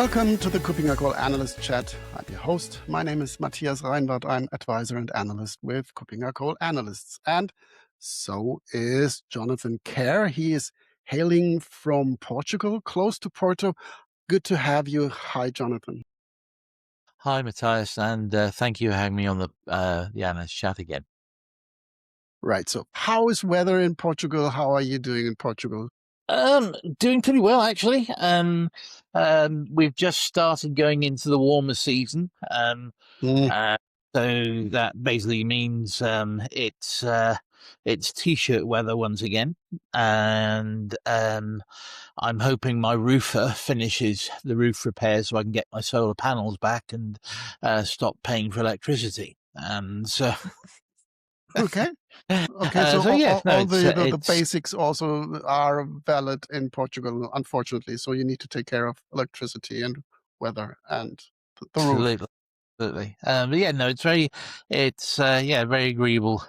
Welcome to the KuppingerCole Analyst Chat. I'm your host. My name is Matthias Reinwarth. I'm advisor and analyst with KuppingerCole Analysts. And so is Jonathan Kerr. He is hailing from Portugal, close to Porto. Good to have you. Hi, Jonathan. Hi, Matthias, and thank you for having me on the Analyst Chat again. Right. So how is weather in Portugal? How are you doing in Portugal? Doing pretty well, actually. We've just started going into the warmer season. So that basically means it's t-shirt weather once again, and I'm hoping my roofer finishes the roof repairs so I can get my solar panels back and stop paying for electricity. And so, Okay. Okay, so yes, no, all the it's basics also are valid in Portugal, unfortunately. So you need to take care of electricity and weather and the roof. absolutely. But yeah, no, it's very agreeable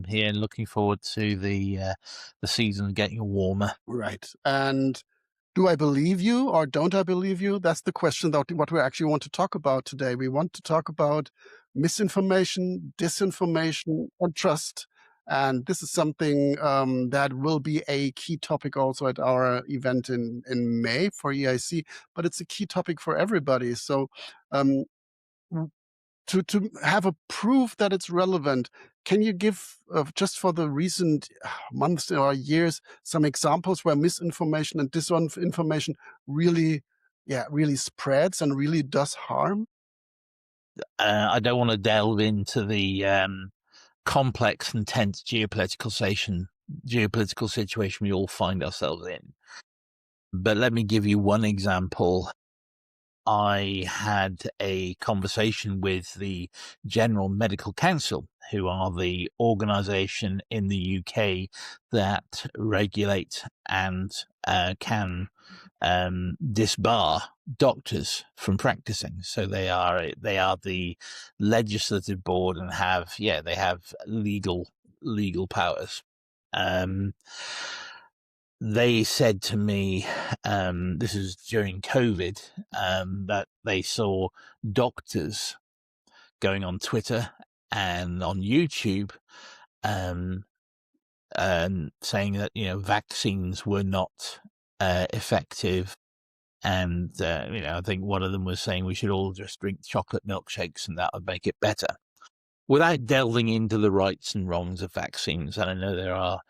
here. Looking forward to the season getting warmer. Right. And do I believe you or don't I believe you? That's the question that what we actually want to talk about today. We want to talk about misinformation, disinformation, and trust. And this is something that will be a key topic also at our event in May for EIC, but it's a key topic for everybody. So um, to have a proof that it's relevant, can you give just for the recent months or years some examples where misinformation and disinformation really spreads and really does harm? I don't want to delve into the complex and tense geopolitical situation we all find ourselves in, but let me give you one example. I had a conversation with the General Medical Council, who are the organisation in the UK that regulate and can disbar doctors from practicing. So they are the legislative board and have legal powers. They said to me, this is during COVID, that they saw doctors going on Twitter and on YouTube, and saying that, vaccines were not effective. And, I think one of them was saying we should all just drink chocolate milkshakes and that would make it better, without delving into the rights and wrongs of vaccines. And I know there are,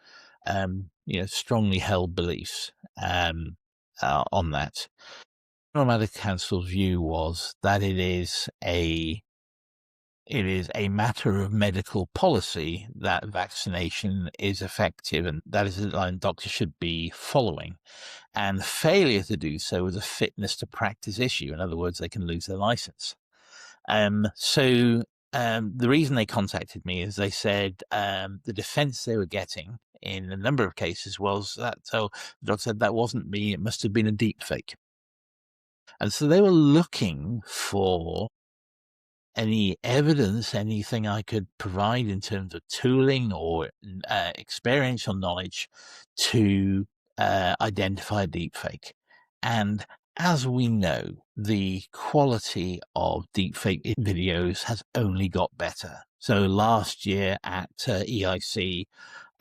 strongly held beliefs on that. The Medical Council's view was that it is a matter of medical policy that vaccination is effective, and that is the line doctors should be following. And failure to do so is a fitness to practice issue. In other words, they can lose their license. So the reason they contacted me is they said the defense they were getting in a number of cases was that, so the doctor said, that wasn't me, it must have been a deep fake. And so they were looking for any evidence, anything I could provide in terms of tooling or experiential knowledge to identify a deepfake. And as we know, the quality of deepfake videos has only got better. So last year at EIC,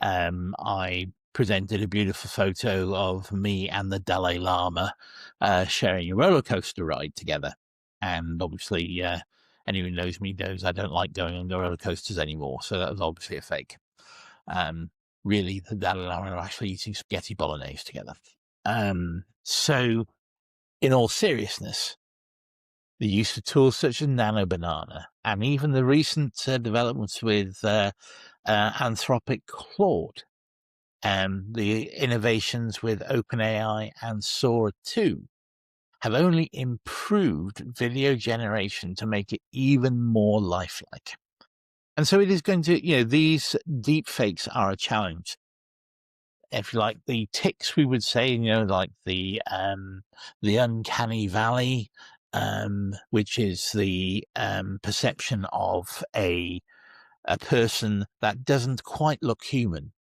I presented a beautiful photo of me and the Dalai Lama sharing a roller coaster ride together. And obviously, anyone who knows me knows I don't like going on roller coasters anymore. So that was obviously a fake. Really, the Dalai Lama are actually eating spaghetti bolognese together. So, in all seriousness, the use of tools such as Nano Banana and even the recent developments with Anthropic Claude and the innovations with OpenAI and Sora 2 have only improved video generation to make it even more lifelike. And so it is going to, these deep fakes are a challenge. If you like, the ticks, we would say, like the uncanny valley, which is the perception of a person that doesn't quite look human,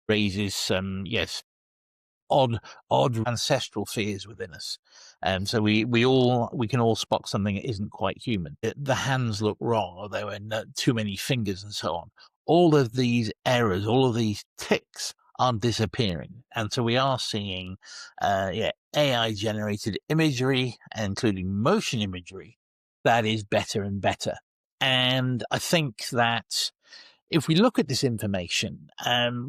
raises some, odd ancestral fears within us. So we can all spot something that isn't quite human. The hands look wrong, or there were too many fingers, and so on. All of these errors, all of these ticks are disappearing, and so we are seeing, AI-generated imagery, including motion imagery, that is better and better. And I think that if we look at disinformation,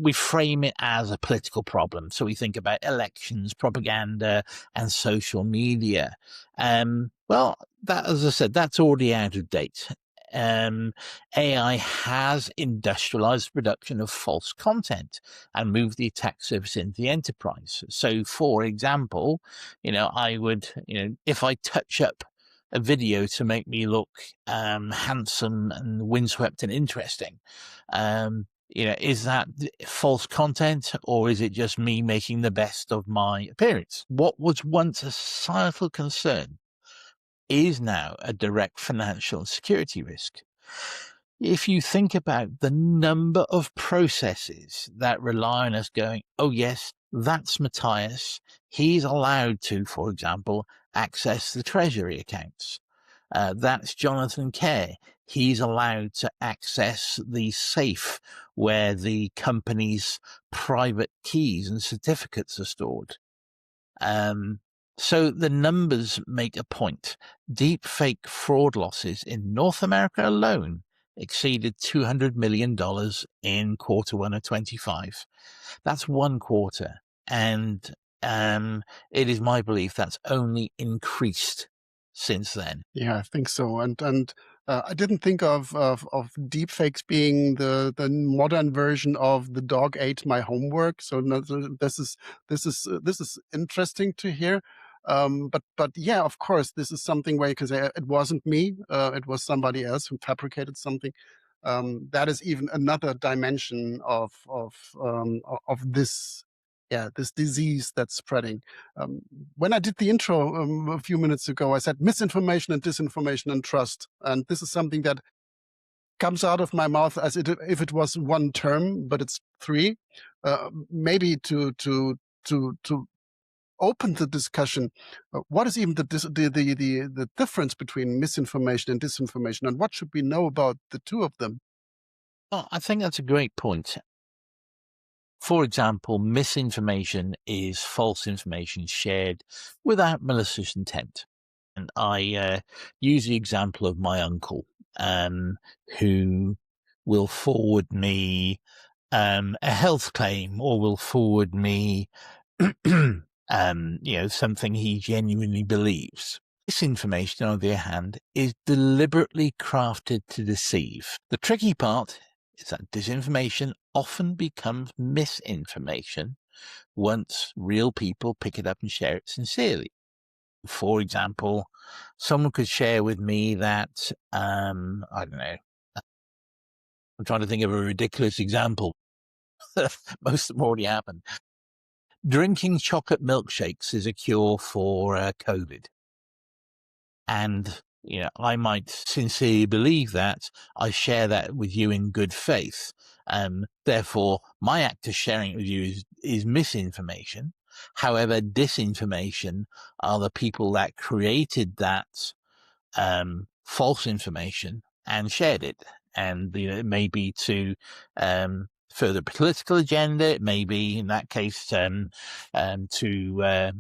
we frame it as a political problem. So we think about elections, propaganda, and social media. Well, that, as I said, that's already out of date. AI has industrialized the production of false content and moved the attack surface into the enterprise. So, for example, I would, if I touch up a video to make me look handsome and windswept and interesting, is that false content, or is it just me making the best of my appearance? What was once a societal concern is now a direct financial and security risk. If you think about the number of processes that rely on us going, oh yes, that's Matthias, he's allowed to, for example, access the treasury accounts. That's Jonathan Kerr. He's allowed to access the safe where the company's private keys and certificates are stored. So the numbers make a point. Deepfake fraud losses in North America alone exceeded $200 million in Q1 of 25. That's one quarter. And it is my belief that's only increased since then. Yeah, I think so. And I didn't think of deepfakes being the modern version of the dog ate my homework. So this is interesting to hear. But yeah, of course, this is something where, because it wasn't me, it was somebody else who fabricated something. That is even another dimension of this. Yeah, this disease that's spreading. When I did the intro a few minutes ago, I said misinformation and disinformation and trust. And this is something that comes out of my mouth as if it was one term, but it's three. Maybe to open the discussion, what is even the difference between misinformation and disinformation, and what should we know about the two of them? Well, I think that's a great point. For example, misinformation is false information shared without malicious intent. And I use the example of my uncle, who will forward me a health claim, or will forward me, something he genuinely believes. This information, on the other hand, is deliberately crafted to deceive. The tricky part is that disinformation often becomes misinformation once real people pick it up and share it sincerely. For example, someone could share with me that, I don't know, I'm trying to think of a ridiculous example. Most of them already happened. Drinking chocolate milkshakes is a cure for COVID. And, I might sincerely believe that. I share that with you in good faith. Therefore, my act of sharing it with you is misinformation. However, disinformation are the people that created that false information and shared it. And it may be to further political agenda. It may be, in that case, to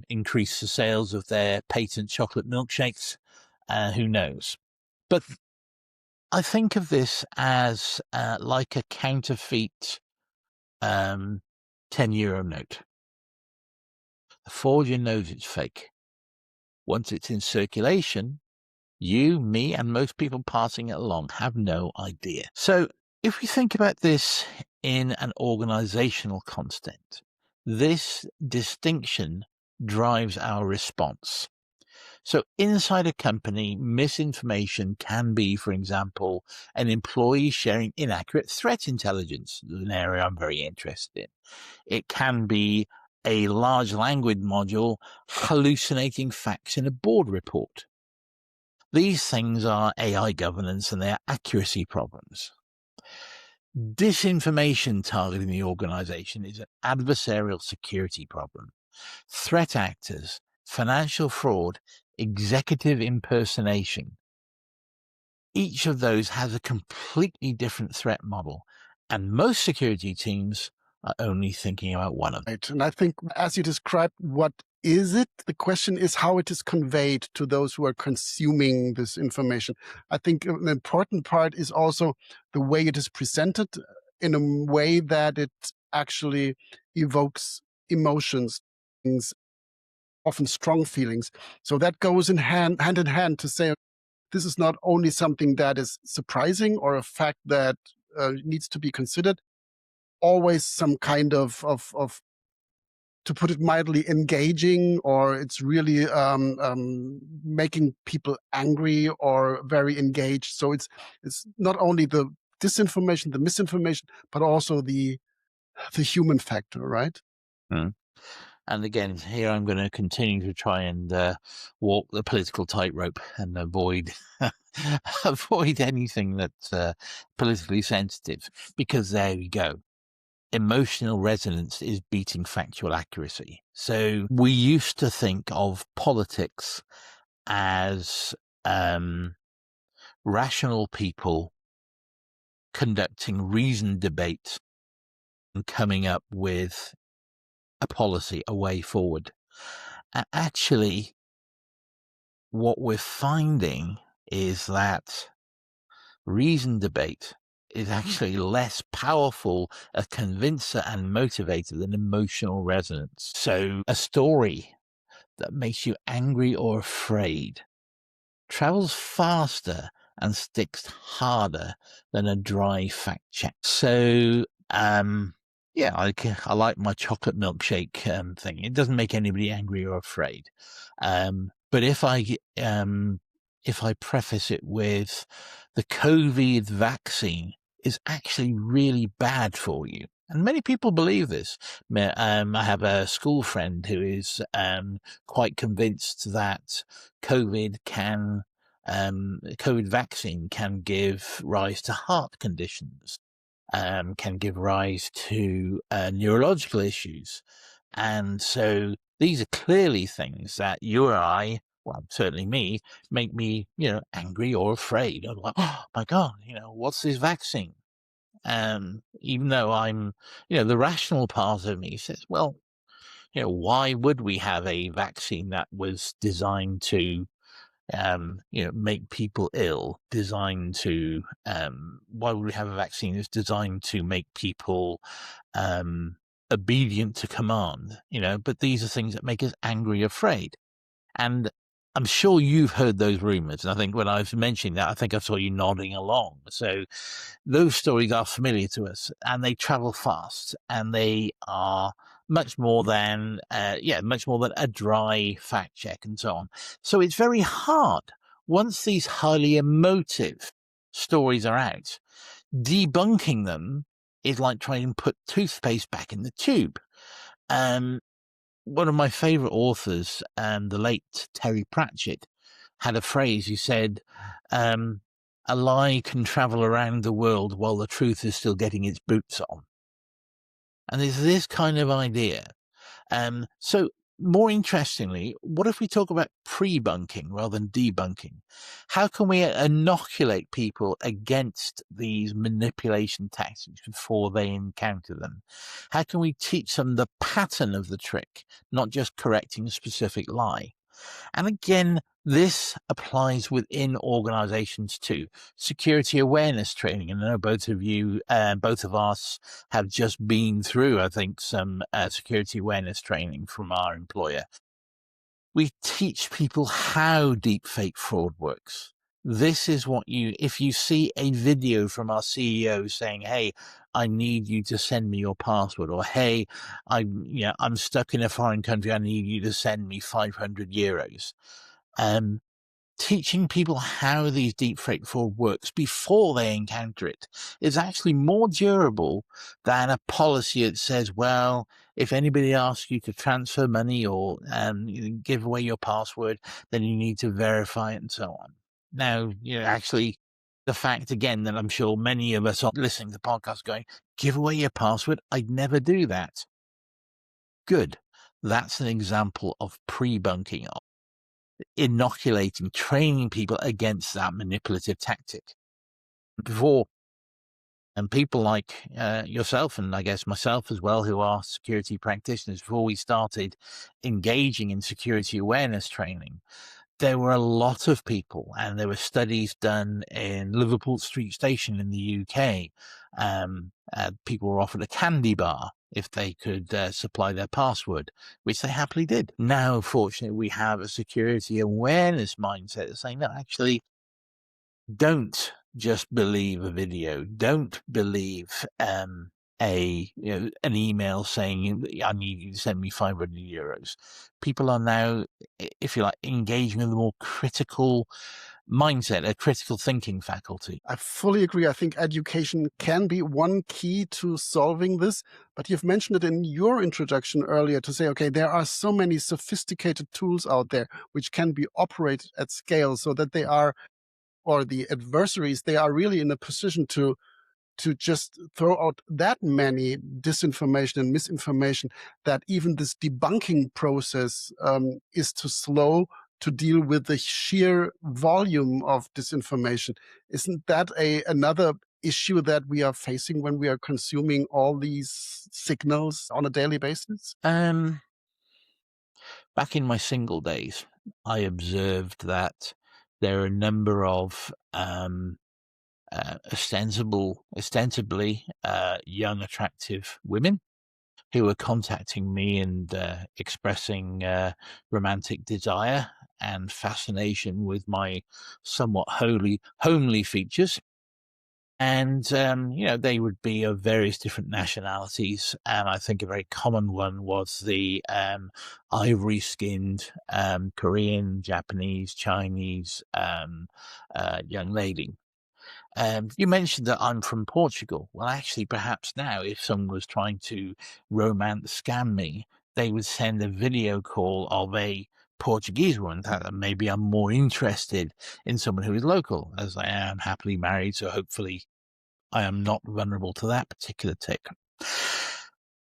increase the sales of their patent chocolate milkshakes. Who knows? But I think of this as like a counterfeit €10 note. The forger knows it's fake. Once it's in circulation, you, me, and most people passing it along have no idea. So if we think about this in an organizational context, this distinction drives our response. So inside a company, misinformation can be, for example, an employee sharing inaccurate threat intelligence, an area I'm very interested in. It can be a large language module hallucinating facts in a board report. These things are AI governance and they are accuracy problems. Disinformation targeting the organization is an adversarial security problem. threat actors, financial fraud, executive impersonation. Each of those has a completely different threat model, and most security teams are only thinking about one of them. Right. And I think, as you described, what is it? The question is how it is conveyed to those who are consuming this information. I think an important part is also the way it is presented in a way that it actually evokes emotions, things, often strong feelings. So that goes hand in hand to say this is not only something that is surprising or a fact that needs to be considered, always some kind of, to put it mildly, engaging, or it's really making people angry or very engaged. So it's not only the disinformation, the misinformation, but also the human factor, right? Mm. And again, here I'm going to continue to try and walk the political tightrope and avoid avoid anything that's politically sensitive, because there we go. Emotional resonance is beating factual accuracy. So we used to think of politics as rational people conducting reasoned debate and coming up with a policy, a way forward. Actually, what we're finding is that reasoned debate is actually less powerful a convincer and motivator than emotional resonance. So a story that makes you angry or afraid travels faster and sticks harder than a dry fact check. So yeah, I like my chocolate milkshake thing. It doesn't make anybody angry or afraid. But if I preface it with the COVID vaccine is actually really bad for you, and many people believe this. I have a school friend who is quite convinced that COVID vaccine can give rise to heart conditions, can give rise to neurological issues. And so these are clearly things that you or I, well, certainly me, make me, angry or afraid. I'm like, oh my God, what's this vaccine? Even though I'm, the rational part of me says, well, why would we have a vaccine that was designed to make people ill, designed to, why would we have a vaccine that's designed to make people obedient to command, but these are things that make us angry, afraid. And I'm sure you've heard those rumors. And I think when I was mentioning that, I think I saw you nodding along. So those stories are familiar to us, and they travel fast, and they are much more than a dry fact check and so on. So it's very hard once these highly emotive stories are out. Debunking them is like trying to put toothpaste back in the tube. One of my favorite authors, the late Terry Pratchett, had a phrase. He said, a lie can travel around the world while the truth is still getting its boots on. And there's this kind of idea. So more interestingly, what if we talk about pre-bunking rather than debunking? How can we inoculate people against these manipulation tactics before they encounter them? How can we teach them the pattern of the trick, not just correcting a specific lie? And again, this applies within organizations too. Security awareness training. And I know both of us have just been through, I think, some security awareness training from our employer. We teach people how deepfake fraud works. This is what if you see a video from our CEO saying, hey, I need you to send me your password, or hey, I'm stuck in a foreign country, I need you to send me 500 euros. Teaching people how these deepfake fraud works before they encounter it is actually more durable than a policy that says, well, if anybody asks you to transfer money or give away your password, then you need to verify it and so on. Now, actually, the fact, again, that I'm sure many of us are listening to the podcast going, give away your password, I'd never do that. Good. That's an example of pre-bunking, inoculating, training people against that manipulative tactic. Before, and people like yourself, and I guess myself as well, who are security practitioners, before we started engaging in security awareness training, there were a lot of people, and there were studies done in Liverpool Street Station in the UK. People were offered a candy bar if they could supply their password, which they happily did. Now, fortunately, we have a security awareness mindset saying, no, actually, don't just believe a video. Don't believe an email saying, I need you to send me €500. People are now, if you like, engaging with a more critical mindset, a critical thinking faculty. I fully agree. I think education can be one key to solving this, but you've mentioned it in your introduction earlier to say, okay, there are so many sophisticated tools out there which can be operated at scale so that they are, or the adversaries, they are really in a position to just throw out that many disinformation and misinformation that even this debunking process is too slow to deal with the sheer volume of disinformation. Isn't that another issue that we are facing when we are consuming all these signals on a daily basis? Back in my single days, I observed that there are a number of ostensibly young, attractive women who were contacting me and expressing romantic desire and fascination with my somewhat homely features. And, they would be of various different nationalities. And I think a very common one was the ivory-skinned Korean, Japanese, Chinese young lady. You mentioned that I'm from Portugal. Well, actually, perhaps now, if someone was trying to romance scam me, they would send a video call of a Portuguese woman. That maybe I'm more interested in someone who is local, as I am happily married, so hopefully I am not vulnerable to that particular tick.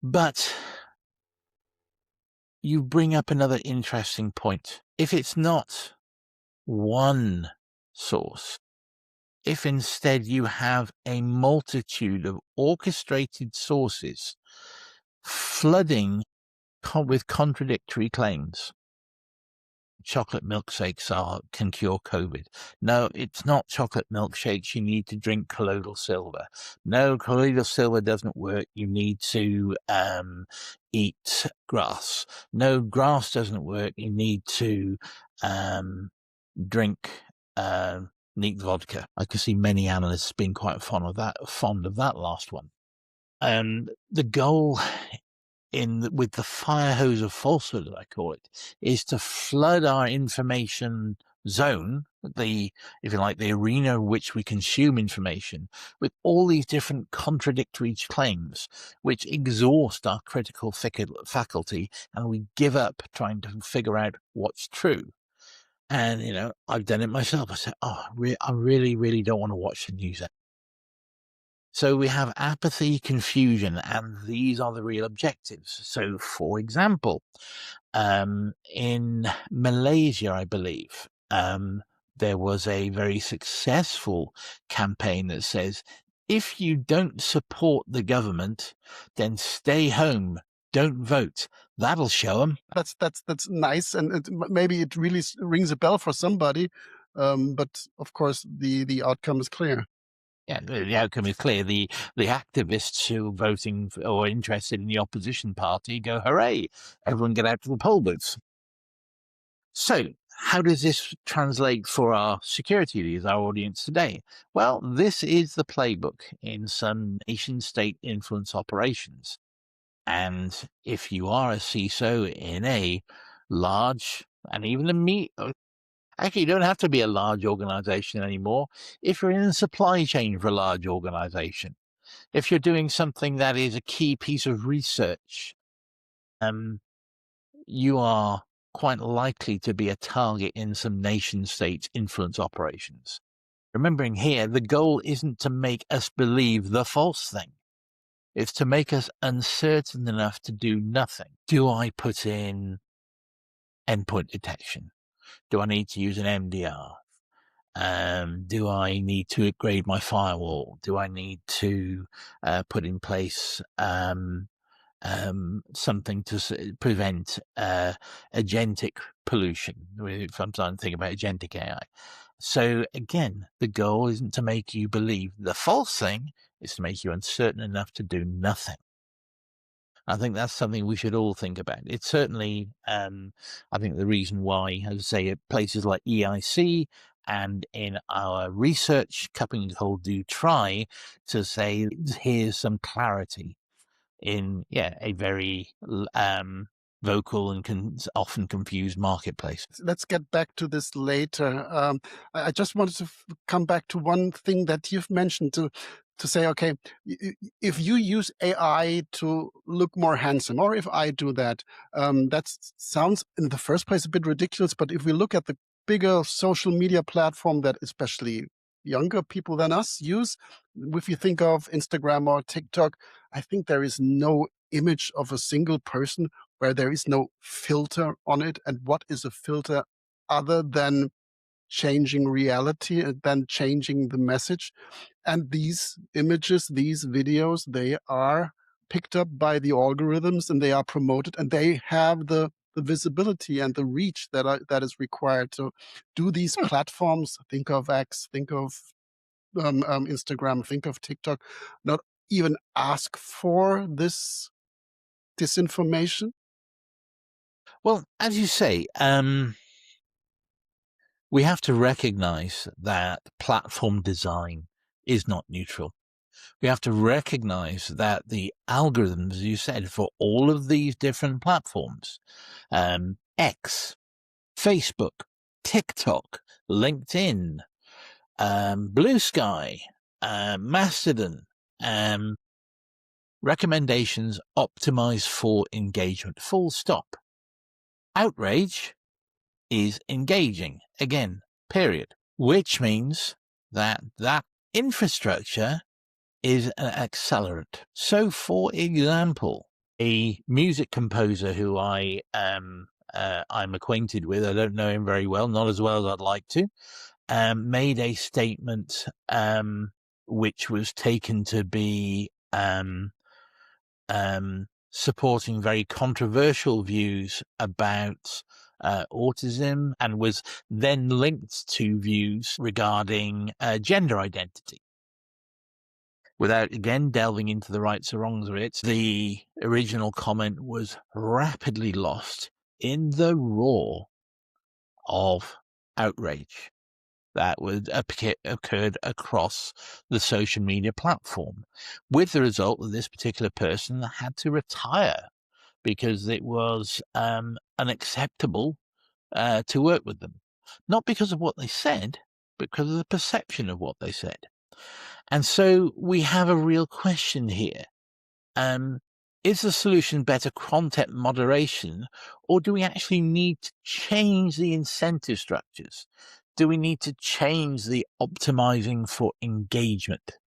But you bring up another interesting point. If it's not one source, if instead you have a multitude of orchestrated sources flooding with contradictory claims, chocolate milkshakes can cure COVID. No, it's not chocolate milkshakes. You need to drink colloidal silver. No, colloidal silver doesn't work. You need to eat grass. No, grass doesn't work. You need to drink neat vodka. I can see many analysts being quite fond of that last one. The goal with the fire hose of falsehood, I call it, is to flood our information zone, if you like, the arena in which we consume information, with all these different contradictory claims, which exhaust our critical faculty, and we give up trying to figure out what's true. And, I've done it myself. I said, I really, really don't want to watch the news. So we have apathy, confusion, and these are the real objectives. So, for example, in Malaysia, I believe, there was a very successful campaign that says, if you don't support the government, then stay home, don't vote. That'll show them. That's nice, and maybe it really rings a bell for somebody, but of course the outcome is clear. Yeah, the outcome is clear. The activists who are voting or interested in the opposition party go, hooray, everyone get out to the poll booths. So how does this translate for our security leaders, our audience today? Well, this is the playbook in some nation-state influence operations. And if you are a CISO in a large and even actually, you don't have to be a large organization anymore. If you're in the supply chain for a large organization, if you're doing something that is a key piece of research, you are quite likely to be a target in some nation-state influence operations. Remembering here, the goal isn't to make us believe the false thing. It's to make us uncertain enough to do nothing. Do I put in endpoint detection? Do I need to use an MDR? Do I need to upgrade my firewall? Do I need to put in place something to prevent agentic pollution? If I'm starting to think about agentic AI. So again, the goal isn't to make you believe the false thing, it's to make you uncertain enough to do nothing. I think that's something we should all think about. It's certainly, I think the reason why, as I say, at places like EIC and in our research, KuppingerCole do try to say, here's some clarity in, a very vocal and often confused marketplace. Let's get back to this later. I just wanted to come back to one thing that you've mentioned to say, okay, if you use AI to look more handsome, or if I do that, that sounds in the first place a bit ridiculous. But if we look at the bigger social media platform that especially younger people than us use, if you think of Instagram or TikTok, I think there is no image of a single person where there is no filter on it. And what is a filter other than changing reality and then changing the message? And these images, these videos, they are picked up by the algorithms and they are promoted and they have the visibility and the reach that is required. So do these platforms, think of X, think of Instagram, think of TikTok, not even ask for this disinformation? Well, as you say, we have to recognize that platform design is not neutral. We have to recognize that the algorithms, as you said, for all of these different platforms, X, Facebook, TikTok, LinkedIn, Blue Sky, Mastodon, recommendations optimize for engagement, full stop. Outrage is engaging, again, period, which means that infrastructure is an accelerant. So, for example, a music composer who I'm acquainted with, I don't know him very well, not as well as I'd like to, made a statement which was taken to be supporting very controversial views about autism, and was then linked to views regarding gender identity. Without, again, delving into the rights or wrongs of it, the original comment was rapidly lost in the roar of outrage that occurred across the social media platform, with the result that this particular person had to retire because it was unacceptable to work with them. Not because of what they said, but because of the perception of what they said. And so we have a real question here. Is the solution better content moderation, or do we actually need to change the incentive structures? Do we need to change the optimizing for engagement?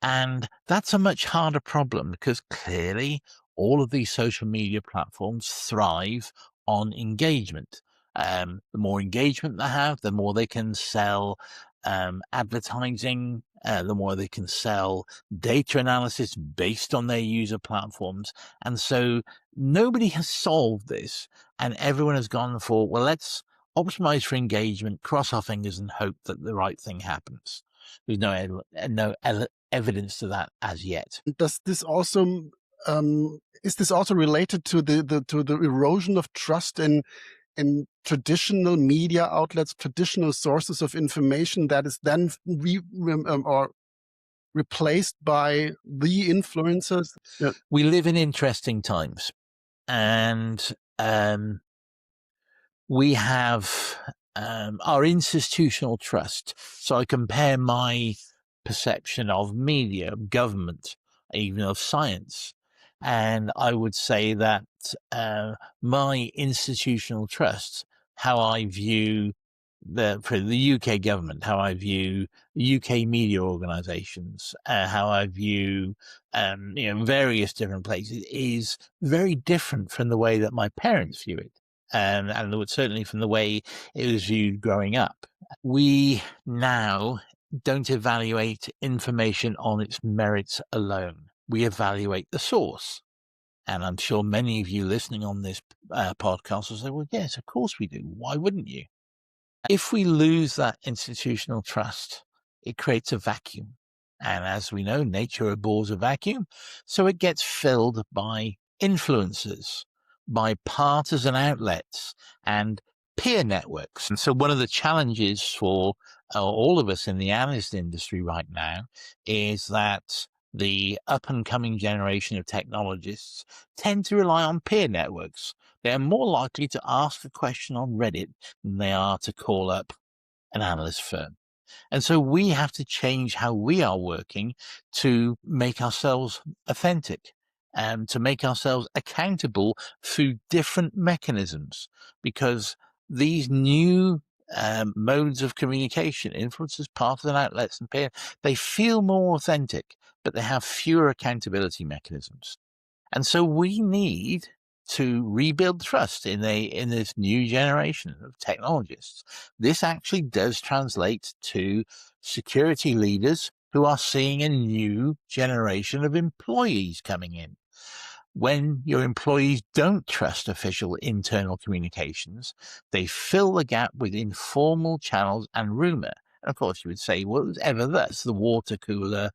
And that's a much harder problem, because clearly all of these social media platforms thrive on engagement. The more engagement they have, the more they can sell advertising, the more they can sell data analysis based on their user platforms. And so nobody has solved this, and everyone has gone for, well, let's optimize for engagement, cross our fingers, and hope that the right thing happens. There's no evidence to that as yet. Does this also is this also related to the erosion of trust in traditional media outlets, traditional sources of information that is then or replaced by the influencers? Yeah. We live in interesting times, and we have our institutional trust. So I compare my perception of media, of government, even of science, and I would say that my institutional trust, how I view for the UK government, how I view UK media organisations, how I view various different places is very different from the way that my parents view it, and certainly from the way it was viewed growing up. We now don't evaluate information on its merits alone. We evaluate the source. And I'm sure many of you listening on this podcast will say, well, yes, of course we do. Why wouldn't you? If we lose that institutional trust, it creates a vacuum. And as we know, nature abhors a vacuum. So it gets filled by influencers, by partisan outlets, and peer networks. And so one of the challenges for all of us in the analyst industry right now is that the up and coming generation of technologists tend to rely on peer networks. They're more likely to ask a question on Reddit than they are to call up an analyst firm. And so we have to change how we are working to make ourselves authentic and to make ourselves accountable through different mechanisms, because these new modes of communication, influencers, partisan outlets, and peer, they feel more authentic, but they have fewer accountability mechanisms. And so we need to rebuild trust in this new generation of technologists. This actually does translate to security leaders who are seeing a new generation of employees coming in. When your employees don't trust official internal communications, they fill the gap with informal channels and rumor. And of course, you would say, well, ever thus, the water cooler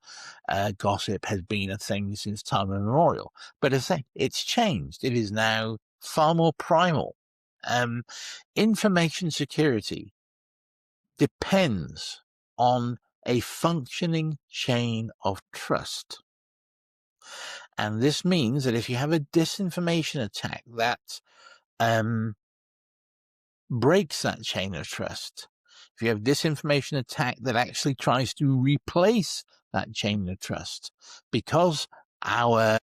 gossip has been a thing since time immemorial. But as I say, it's changed. It is now far more primal. Information security depends on a functioning chain of trust. And this means that if you have a disinformation attack that breaks that chain of trust, if you have disinformation attack that actually tries to replace that chain of trust, because our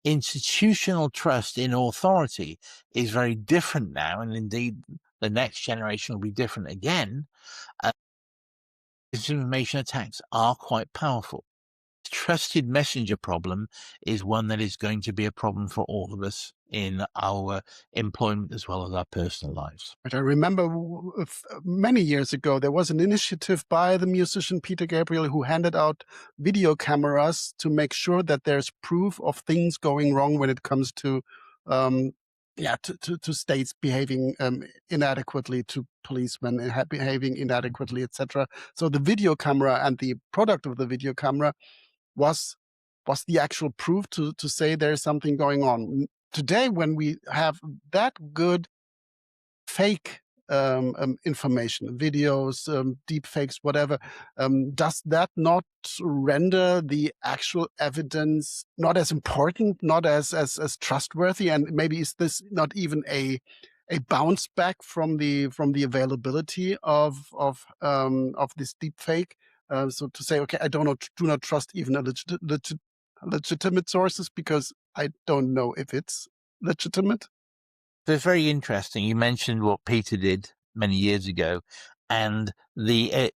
institutional trust in authority is very different now, and indeed the next generation will be different again, disinformation attacks are quite powerful. Trusted messenger problem is one that is going to be a problem for all of us in our employment as well as our personal lives. But I remember many years ago, there was an initiative by the musician Peter Gabriel who handed out video cameras to make sure that there's proof of things going wrong when it comes to states behaving inadequately, to policemen behaving inadequately, etc. So the video camera and the product of the video camera was the actual proof to say there's something going on. Today, when we have that good fake information, videos, deepfakes, whatever, does that not render the actual evidence not as important, not as trustworthy? And maybe is this not even a bounce back from the availability of this deepfake? So to say, okay, I do not trust even a legitimate sources because I don't know if it's legitimate. So it's very interesting. You mentioned what Peter did many years ago, and the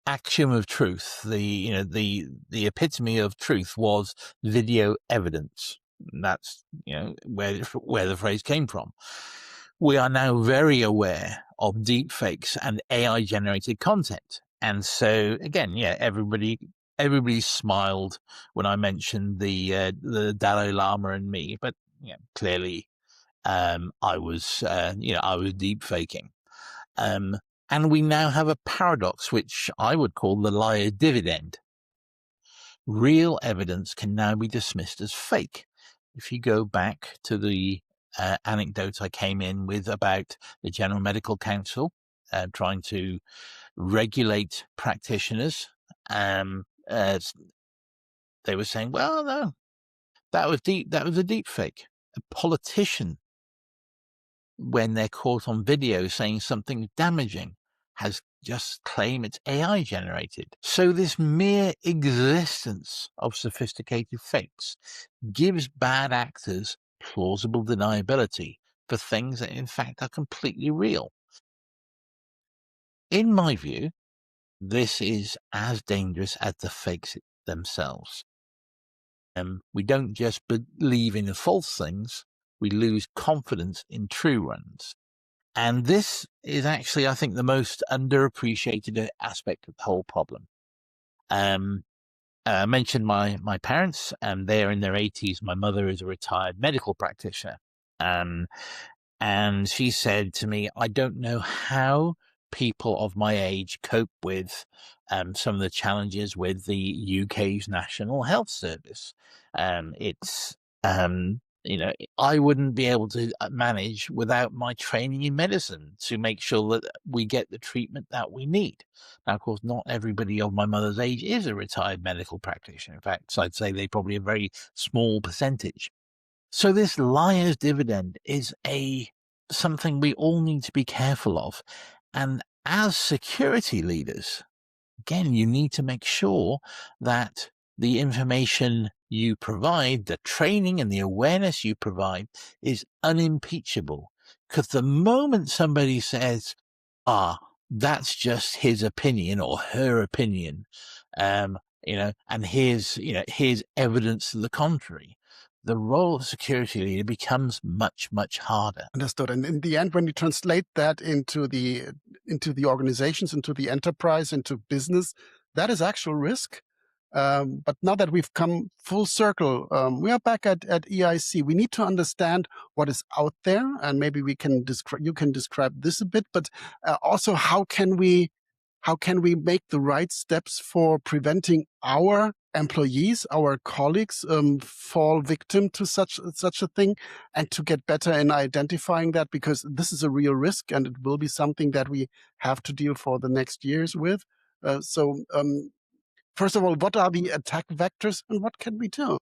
axiom of truth, the epitome of truth was video evidence. That's where the phrase came from. We are now very aware of deepfakes and AI generated content, and so again, everybody smiled when I mentioned the Dalai Lama and me, but clearly I was deep faking. And we now have a paradox, which I would call the liar dividend. Real evidence can now be dismissed as fake. If you go back to the anecdote I came in with about the General Medical Council trying to regulate practitioners, they were saying, well, no, that was a deep fake. A politician, when they're caught on video saying something damaging, has just claimed it's AI generated. So this mere existence of sophisticated fakes gives bad actors plausible deniability for things that in fact are completely real. In my view, this is as dangerous as the fakes themselves. We don't just believe in the false things, we lose confidence in true ones. And this is actually, I think, the most underappreciated aspect of the whole problem. I mentioned my parents, and they're in their 80s. My mother is a retired medical practitioner. And she said to me, I don't know how people of my age cope with some of the challenges with the UK's National Health Service. It's, I wouldn't be able to manage without my training in medicine to make sure that we get the treatment that we need. Now, of course, not everybody of my mother's age is a retired medical practitioner. In fact, I'd say they probably a very small percentage. So this liar's dividend is something we all need to be careful of. And as security leaders, again, you need to make sure that the information you provide, the training and the awareness you provide is unimpeachable. Because the moment somebody says, that's just his opinion or her opinion, and here's evidence to the contrary, the role of security leader becomes much, much harder. Understood. And in the end, when you translate that into the organizations, into the enterprise, into business, that is actual risk. But now that we've come full circle, we are back at EIC. We need to understand what is out there, and maybe you can describe this a bit. But also, how can we make the right steps for preventing our employees, our colleagues, fall victim to such a thing, and to get better in identifying that, because this is a real risk and it will be something that we have to deal for the next years with. First of all, what are the attack vectors and what can we do?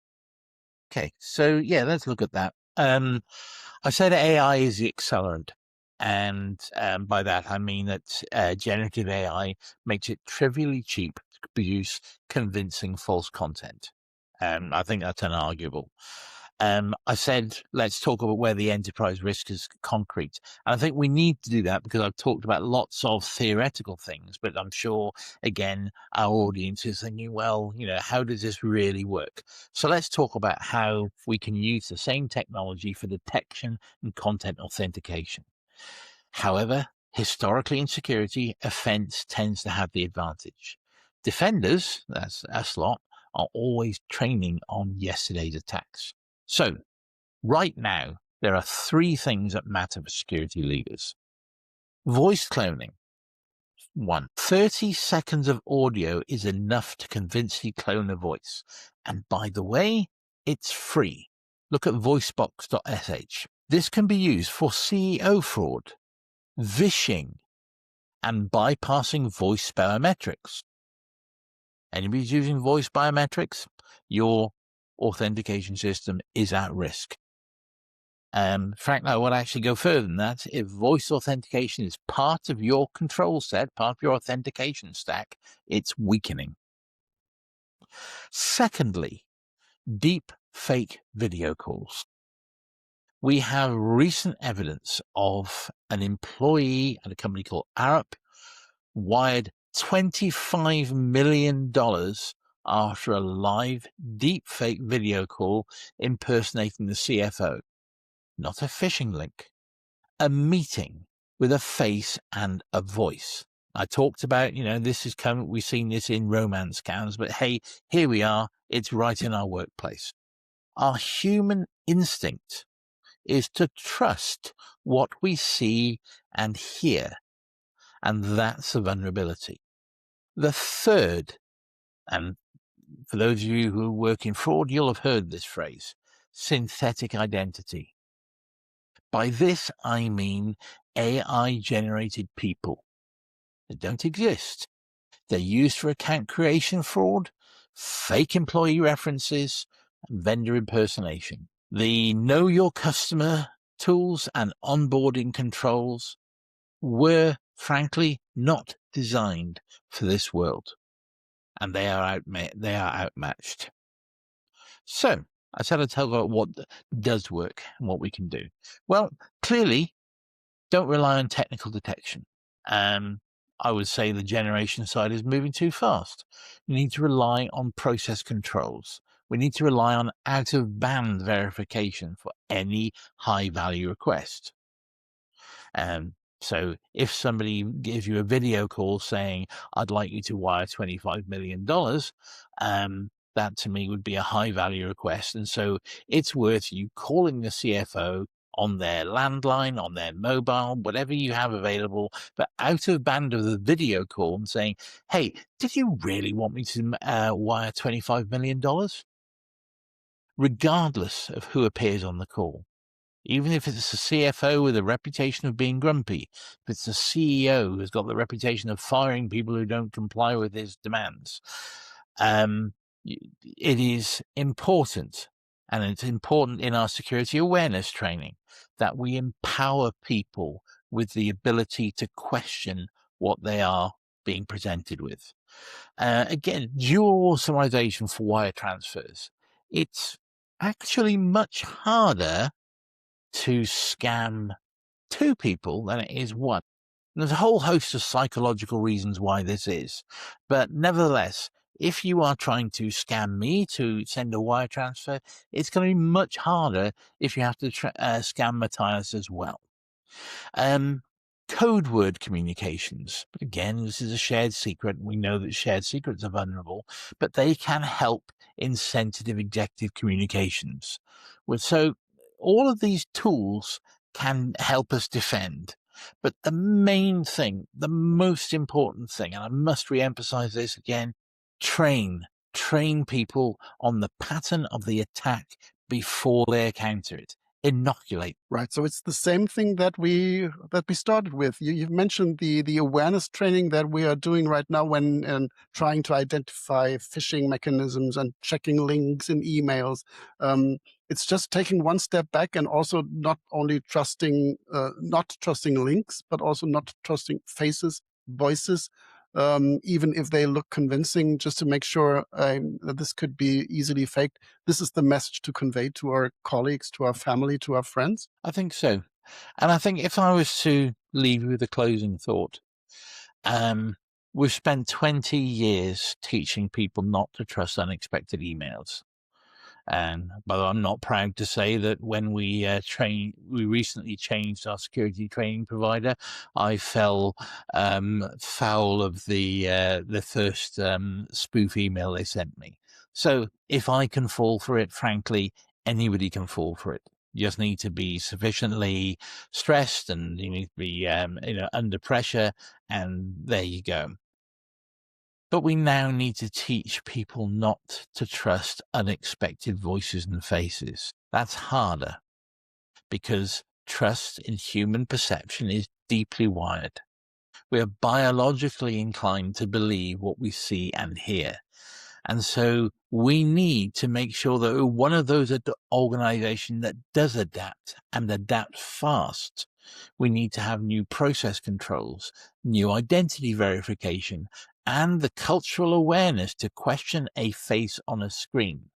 Okay, so yeah, let's look at that. I said AI is the accelerant. And by that, I mean that generative AI makes it trivially cheap to produce convincing false content. I think that's unarguable. I said, let's talk about where the enterprise risk is concrete. And I think we need to do that because I've talked about lots of theoretical things, but I'm sure, again, our audience is thinking, well, how does this really work? So let's talk about how we can use the same technology for detection and content authentication. However, historically in security, offense tends to have the advantage. Defenders, that's us lot, are always training on yesterday's attacks. So, right now, there are three things that matter for security leaders. Voice cloning. 1. 30 seconds of audio is enough to convincingly clone a voice. And by the way, it's free. Look at voicebox.sh. This can be used for CEO fraud, vishing, and bypassing voice biometrics. Anybody's using voice biometrics, your authentication system is at risk. In fact, I would actually go further than that. If voice authentication is part of your control set, part of your authentication stack, it's weakening. Secondly, deep fake video calls. We have recent evidence of an employee at a company called Arup wired $25 million after a live deepfake video call impersonating the CFO. Not a phishing link, a meeting with a face and a voice. I talked about, this is coming, we've seen this in romance scams, but hey, here we are, it's right in our workplace. Our human instinct is to trust what we see and hear, and that's a vulnerability. The third, and for those of you who work in fraud, you'll have heard this phrase, synthetic identity. By this, I mean AI-generated people. They don't exist. They're used for account creation fraud, fake employee references, and vendor impersonation. The Know Your Customer tools and onboarding controls were, frankly, not designed for this world. And they are outmatched. So, I said I'd tell you what does work and what we can do. Well, clearly, don't rely on technical detection. I would say the generation side is moving too fast. You need to rely on process controls. We need to rely on out-of-band verification for any high-value request. So if somebody gives you a video call saying, I'd like you to wire $25 million, that to me would be a high value request. And so it's worth you calling the CFO on their landline, on their mobile, whatever you have available, but out of band of the video call and saying, hey, did you really want me to wire $25 million? Regardless of who appears on the call. Even if it's a CFO with a reputation of being grumpy, if it's a CEO who's got the reputation of firing people who don't comply with his demands, it is important, and it's important in our security awareness training, that we empower people with the ability to question what they are being presented with. Again, dual authorization for wire transfers. It's actually much harder to scam two people than it is one. And there's a whole host of psychological reasons why this is. But nevertheless, if you are trying to scam me to send a wire transfer, it's going to be much harder if you have to scam Matthias as well. Code word communications. But again, this is a shared secret. We know that shared secrets are vulnerable, but they can help in sensitive executive communications. So all of these tools can help us defend. But the main thing, the most important thing, and I must re-emphasize this again, train people on the pattern of the attack before they encounter it. Inoculate. Right. So it's the same thing that we started with. You've mentioned the awareness training that we are doing right now when trying to identify phishing mechanisms and checking links in emails. It's just taking one step back and also not only not trusting links, but also not trusting faces, voices, even if they look convincing, just to make sure that this could be easily faked. This is the message to convey to our colleagues, to our family, to our friends. I think so. And I think if I was to leave you with a closing thought, we've spent 20 years teaching people not to trust unexpected emails. But I'm not proud to say that when we recently changed our security training provider, I fell foul of the first spoof email they sent me. So if I can fall for it, frankly, anybody can fall for it. You just need to be sufficiently stressed, and you need to be under pressure, and there you go. But we now need to teach people not to trust unexpected voices and faces. That's harder because trust in human perception is deeply wired. We are biologically inclined to believe what we see and hear. And so we need to make sure that we're one of those organizations that does adapt and adapt fast. We need to have new process controls, new identity verification, and the cultural awareness to question a face on a screen.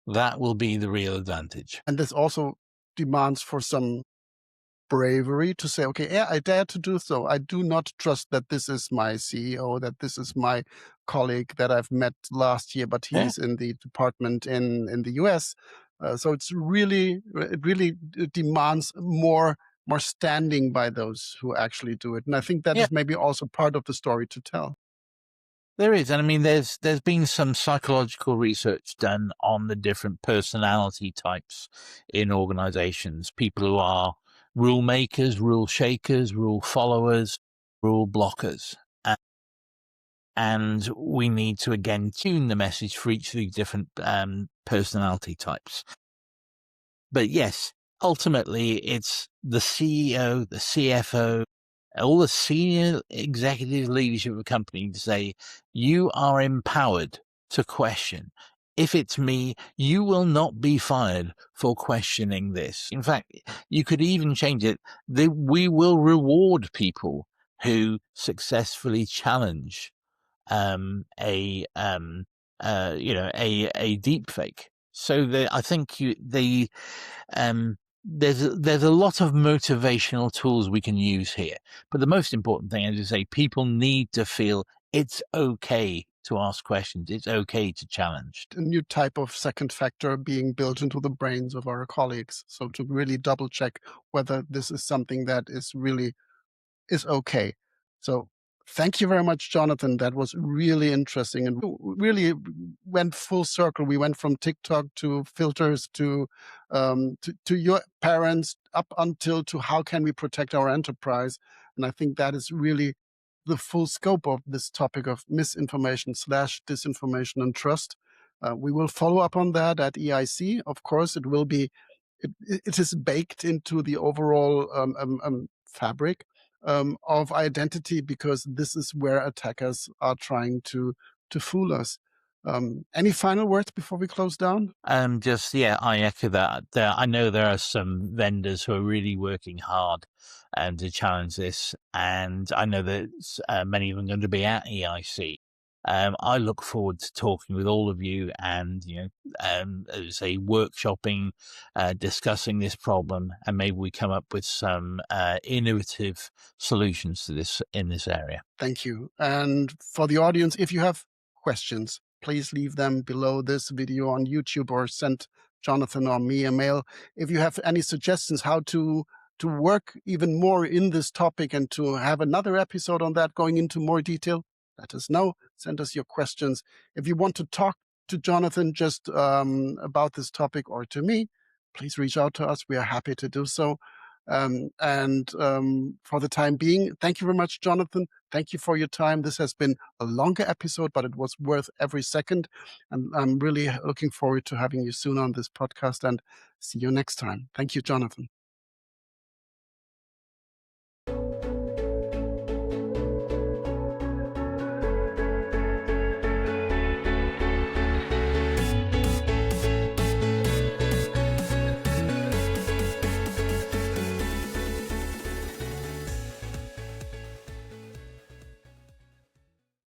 That will be the real advantage. And this also demands for some bravery to say, okay, yeah, I dare to do so. I do not trust that this is my CEO, that this is my colleague that I've met last year, but he's in the department in the US. So it really demands more standing by those who actually do it. And I think that is maybe also part of the story to tell. There is, and I mean, there's been some psychological research done on the different personality types in organizations. People who are rule makers, rule shakers, rule followers, rule blockers. And we need to, again, tune the message for each of these different personality types. But yes, ultimately, it's the CEO, the CFO, all the senior executive leadership of a company to say, you are empowered to question. If it's me, you will not be fired for questioning this. In fact, you could even change it. We will reward people who successfully challenge a deep fake. So I think there's a lot of motivational tools we can use here, but the most important thing, as I say, people need to feel it's okay to ask questions. It's okay to challenge. A new type of second factor being built into the brains of our colleagues. So to really double check whether this is something that is really is okay. So thank you very much, Jonathan. That was really interesting and really went full circle. We went from TikTok to filters to your parents up until to how can we protect our enterprise. And I think that is really the full scope of this topic of misinformation slash disinformation and trust. We will follow up on that at EIC. Of course, it will be, it is baked into the overall fabric of identity, because this is where attackers are trying to fool us. Any final words before we close down? I echo that. I know there are some vendors who are really working hard to challenge this, and I know that many of them are going to be at EIC. I look forward to talking with all of you and, as I say, workshopping, discussing this problem, and maybe we come up with some innovative solutions to this in this area. Thank you. And for the audience, if you have questions, please leave them below this video on YouTube or send Jonathan or me a mail. If you have any suggestions how to work even more in this topic and to have another episode on that going into more detail, let us know. Send us your questions. If you want to talk to Jonathan just about this topic, or to me, please reach out to us. We are happy to do so. For the time being, thank you very much, Jonathan. Thank you for your time. This has been a longer episode, but it was worth every second. And I'm really looking forward to having you soon on this podcast, and see you next time. Thank you, Jonathan.